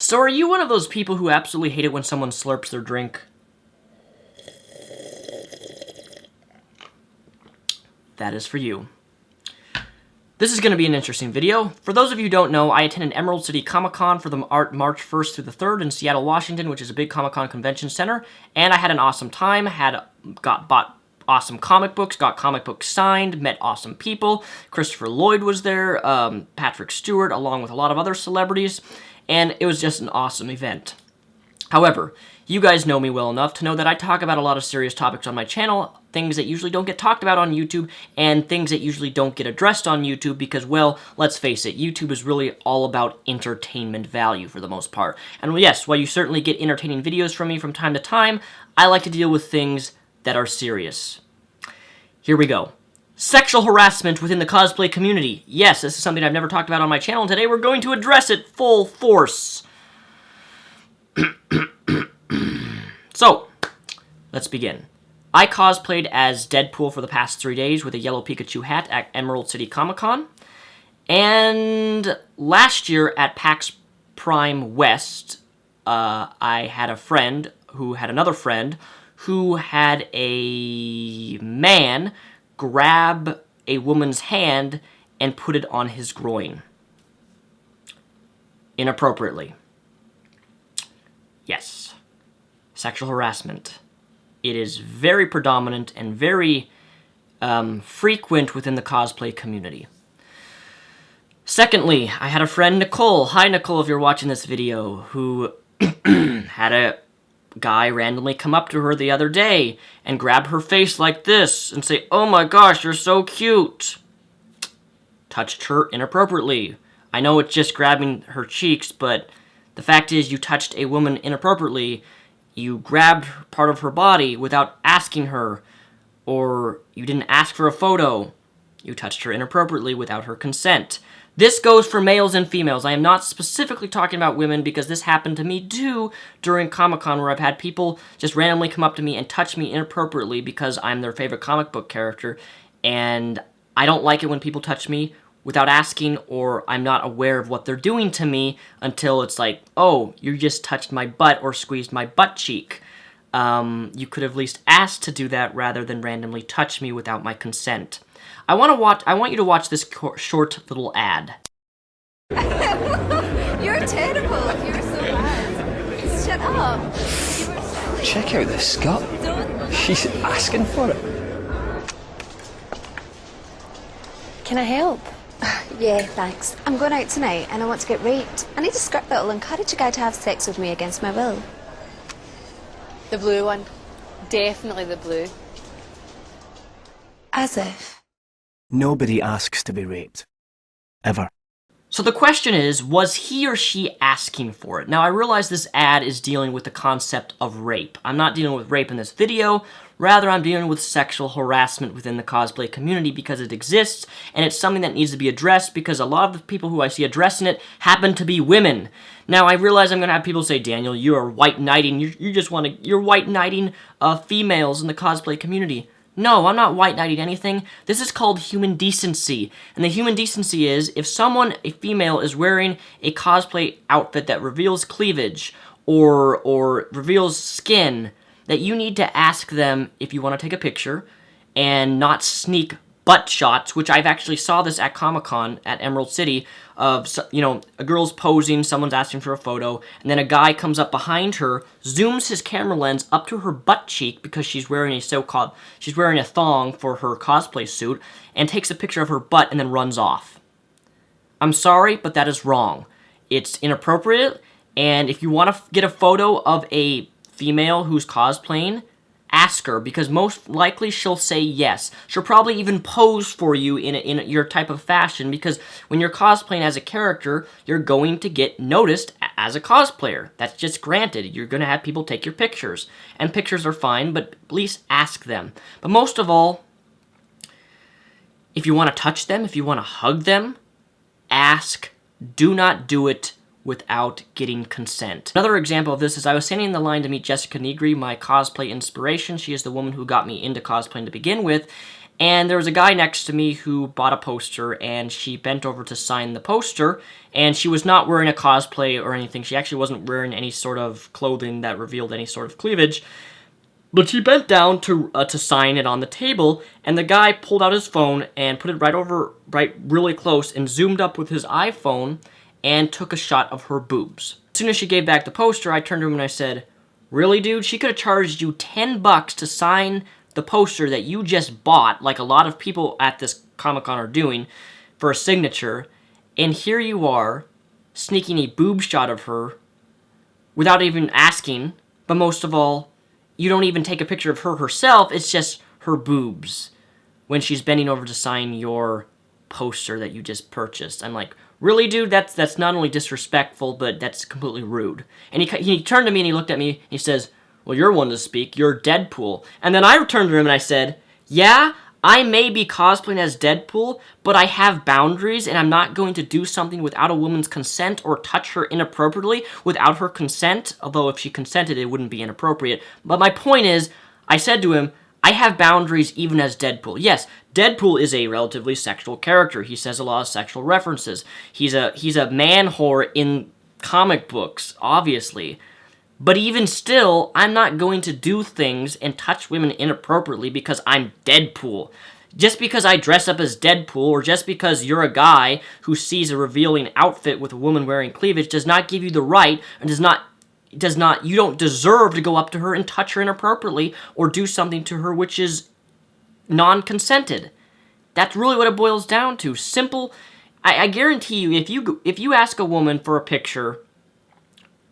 So are you one of those people who absolutely hate it when someone slurps their drink? That is for you. This is going to be an interesting video. For those of you who don't know, I attended Emerald City Comic-Con for the March 1st through the 3rd in Seattle, Washington, which is a big Comic-Con convention center, and I had an awesome time, bought awesome comic books, got comic books signed, met awesome people. Christopher Lloyd was there, Patrick Stewart, along with a lot of other celebrities, and it was just an awesome event. However, you guys know me well enough to know that I talk about a lot of serious topics on my channel, things that usually don't get talked about on YouTube, and things that usually don't get addressed on YouTube because, well, let's face it, YouTube is really all about entertainment value for the most part. And yes, while you certainly get entertaining videos from me from time to time, I like to deal with things that are serious. Here we go. Sexual harassment within the cosplay community. Yes, this is something I've never talked about on my channel, and today we're going to address it full force. So, let's begin. I cosplayed as Deadpool for the past 3 days with a yellow Pikachu hat at Emerald City Comic-Con. And last year at PAX Prime West, I had a friend who had another friend who had a man grab a woman's hand and put it on his groin. Inappropriately. Yes. Sexual harassment. It is very predominant and very frequent within the cosplay community. Secondly, I had a friend, Nicole. Hi, Nicole, if you're watching this video, who had a guy randomly come up to her the other day and grab her face like this and say, "Oh my gosh, you're so cute." Touched her inappropriately. I know it's just grabbing her cheeks, but the fact is you touched a woman inappropriately. You grabbed part of her body without asking her, or you didn't ask for a photo. You touched her inappropriately without her consent. This goes for males and females. I am not specifically talking about women because this happened to me too during Comic-Con, where I've had people just randomly come up to me and touch me inappropriately because I'm their favorite comic book character, and I don't like it when people touch me without asking, or I'm not aware of what they're doing to me until it's like, "Oh, you just touched my butt or squeezed my butt cheek." You could have at least asked to do that rather than randomly touch me without my consent. I want you to watch this short little ad. You're terrible. You're so bad. Shut up. You were silly. Check out this skirt. Don't. She's asking for it. Can I help? Yeah, thanks. I'm going out tonight and I want to get raped. I need a skirt that will encourage a guy to have sex with me against my will. The blue one. Definitely the blue. As if. Nobody asks to be raped. Ever. So the question is, was he or she asking for it? Now, I realize this ad is dealing with the concept of rape. I'm not dealing with rape in this video. Rather, I'm dealing with sexual harassment within the cosplay community because it exists, and it's something that needs to be addressed because a lot of the people who I see addressing it happen to be women. Now, I realize I'm going to have people say, "Daniel, you are white knighting. You're white knighting females in the cosplay community." No, I'm not white knighting anything. This is called human decency. And the human decency is if a female, is wearing a cosplay outfit that reveals cleavage or reveals skin, that you need to ask them if you want to take a picture and not sneak butt shots, which I've actually saw this at Comic-Con at Emerald City of, a girl's posing, someone's asking for a photo, and then a guy comes up behind her, zooms his camera lens up to her butt cheek because she's wearing a thong for her cosplay suit, and takes a picture of her butt and then runs off. I'm sorry, but that is wrong. It's inappropriate, and if you want to get a photo of a female who's cosplaying, ask her, because most likely she'll say yes. She'll probably even pose for you in your type of fashion, because when you're cosplaying as a character, you're going to get noticed as a cosplayer. That's just granted. You're going to have people take your pictures, and pictures are fine, but at least ask them. But most of all, if you want to touch them, if you want to hug them, ask. Do not do it without getting consent. Another example of this is I was standing in the line to meet Jessica Negri, my cosplay inspiration. She is the woman who got me into cosplaying to begin with, And there was a guy next to me who bought a poster, and she bent over to sign the poster, and she was not wearing a cosplay or anything. She actually wasn't wearing any sort of clothing that revealed any sort of cleavage. But she bent down to sign it on the table, and the guy pulled out his phone and put it right really close and zoomed up with his iPhone and took a shot of her boobs. As soon as she gave back the poster, I turned to him and I said, "Really, dude? She could have charged you $10 to sign the poster that you just bought, like a lot of people at this Comic-Con are doing, for a signature, and here you are, sneaking a boob shot of her without even asking, but most of all, you don't even take a picture of her herself, it's just her boobs when she's bending over to sign your poster that you just purchased." I'm like, "Really, dude? That's not only disrespectful, but that's completely rude." And he turned to me and he looked at me and he says, "Well, you're one to speak. You're Deadpool." And then I turned to him and I said, "Yeah, I may be cosplaying as Deadpool, but I have boundaries and I'm not going to do something without a woman's consent or touch her inappropriately without her consent. Although if she consented, it wouldn't be inappropriate. But my point is, I said to him, I have boundaries even as Deadpool. Yes, Deadpool is a relatively sexual character. He says a lot of sexual references. He's a man whore in comic books, obviously. But even still, I'm not going to do things and touch women inappropriately because I'm Deadpool. Just because I dress up as Deadpool, or just because you're a guy who sees a revealing outfit with a woman wearing cleavage, does not give you the right, and you don't deserve to go up to her and touch her inappropriately, or do something to her which is non-consented. That's really what it boils down to. Simple. I guarantee you, if you ask a woman for a picture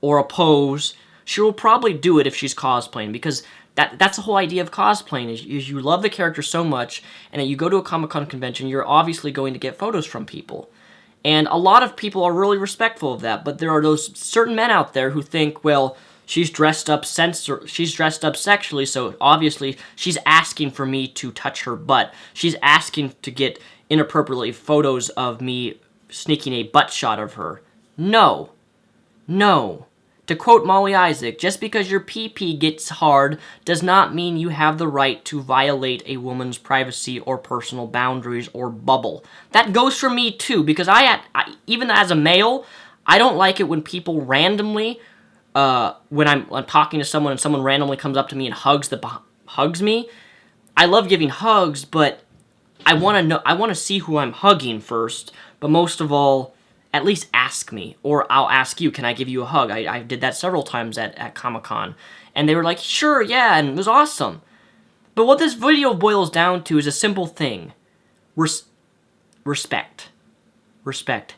or a pose, she will probably do it if she's cosplaying, because that's the whole idea of cosplaying, is you love the character so much, and that you go to a Comic-Con convention, you're obviously going to get photos from people. And a lot of people are really respectful of that, but there are those certain men out there who think, well, she's dressed up sexually, so obviously she's asking for me to touch her butt. She's asking to get inappropriately photos of me sneaking a butt shot of her. No. No. To quote Molly Isaac, just because your pee-pee gets hard does not mean you have the right to violate a woman's privacy or personal boundaries or bubble. That goes for me too, because I even as a male, I don't like it when people randomly, when I'm talking to someone and someone randomly comes up to me and hugs me. I love giving hugs, but I want to see who I'm hugging first. But most of all, at least ask me, or I'll ask you, can I give you a hug? I did that several times at Comic-Con, and they were like, sure, yeah, and it was awesome. But what this video boils down to is a simple thing. Respect. Respect.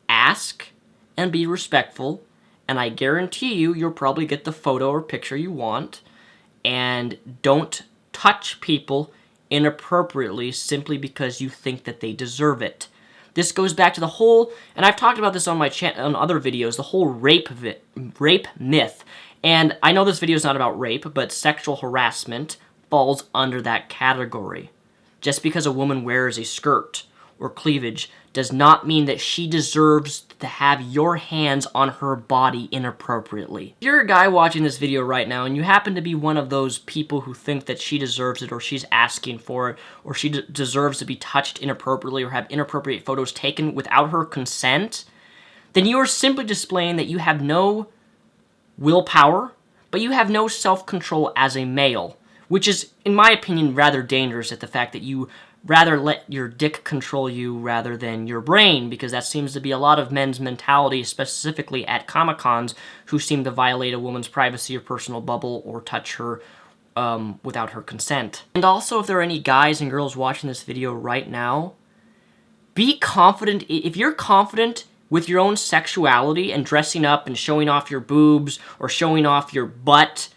Ask and be respectful, and I guarantee you'll probably get the photo or picture you want, and don't touch people inappropriately simply because you think that they deserve it. This goes back to the whole, and I've talked about this on my on other videos, the whole rape myth. And I know this video is not about rape, but sexual harassment falls under that category. Just because a woman wears a skirt or cleavage does not mean that she deserves to have your hands on her body inappropriately. If you're a guy watching this video right now and you happen to be one of those people who think that she deserves it, or she's asking for it, or she deserves to be touched inappropriately or have inappropriate photos taken without her consent, then you are simply displaying that you have no willpower, but you have no self-control as a male, which is, in my opinion, rather dangerous, at the fact that you rather let your dick control you rather than your brain, because that seems to be a lot of men's mentality, specifically at Comic-Cons, who seem to violate a woman's privacy or personal bubble or touch her without her consent. And also, if there are any guys and girls watching this video right now, be confident. If you're confident with your own sexuality and dressing up and showing off your boobs or showing off your butt,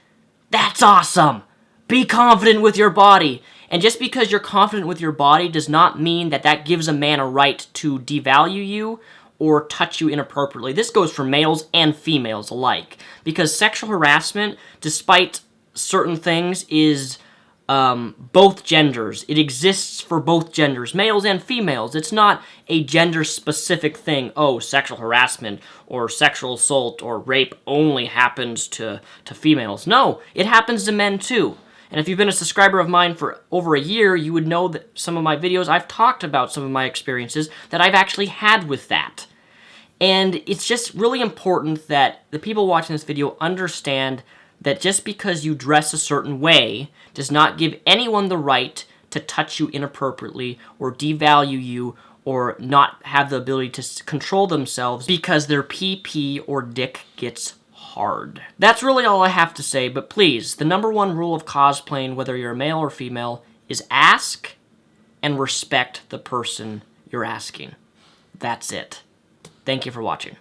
that's awesome! Be confident with your body. And just because you're confident with your body does not mean that that gives a man a right to devalue you or touch you inappropriately. This goes for males and females alike. Because sexual harassment, despite certain things, is both genders. It exists for both genders, males and females. It's not a gender-specific thing. Oh, sexual harassment or sexual assault or rape only happens to females. No, it happens to men too. And if you've been a subscriber of mine for over a year, you would know that some of my videos, I've talked about some of my experiences that I've actually had with that. And it's just really important that the people watching this video understand that just because you dress a certain way does not give anyone the right to touch you inappropriately or devalue you or not have the ability to control themselves because their PP or dick gets hard. That's really all I have to say, but please, the #1 rule of cosplaying, whether you're a male or female, is ask and respect the person you're asking. That's it. Thank you for watching.